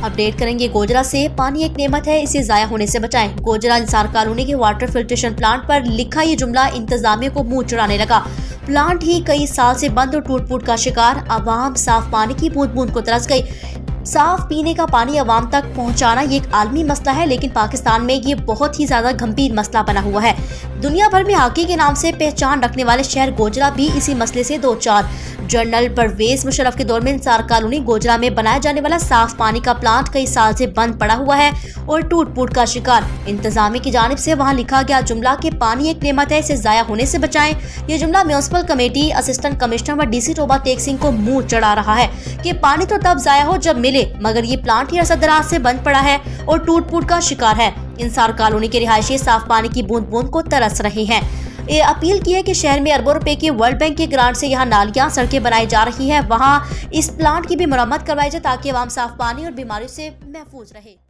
Update करेंगे गोजरा से। पानी एक नेमत है, इसे जाया होने से बचाएं। गोजरा इंसार कॉलोनी के वाटर फिल्ट्रेशन प्लांट पर लिखा ये जुमला इंतजामिया को मुंह चढ़ाने लगा। प्लांट ही कई साल से बंद और टूट फूट का शिकार। आवाम साफ पानी की बूंद बूंद को तरस गई। साफ पीने का पानी आवाम तक पहुंचाना ये एक आलमी मसला है, लेकिन पाकिस्तान में ये बहुत ही ज्यादा गंभीर मसला बना हुआ है। दुनिया भर में हॉकी के नाम से पहचान रखने वाले शहर गोजरा भी इसी मसले से दो चार। जनरल परवेज मुशर्रफ के दौर में इंसार कॉलोनी गोजरा में बनाया जाने वाला साफ पानी का प्लांट कई साल से बंद पड़ा हुआ है और टूट फूट का शिकार। इंतजामिया की जानिब से वहां लिखा गया जुमला कि पानी एक नेमत है, इसे जाया होने से बचाएं। ये जुमला म्युनिसिपल कमेटी, असिस्टेंट कमिश्नर व डीसी टोबा टेक सिंह को मुंह चढ़ा रहा है कि पानी तो तब जाया हो जब मिले, मगर ये प्लांट ही अरसा-दराज से बंद पड़ा है और टूट फूट का शिकार है। इंसार कॉलोनी के रिहायशी साफ पानी की बूंद बूंद को तरस रहे हैं। ये अपील की है कि शहर में अरबों रुपए की वर्ल्ड बैंक के ग्रांट से यहाँ नालियां, सड़कें बनाई जा रही है, वहाँ इस प्लांट की भी मरम्मत करवाई जाए ताकि आवाम साफ पानी और बीमारियों से महफूज रहे।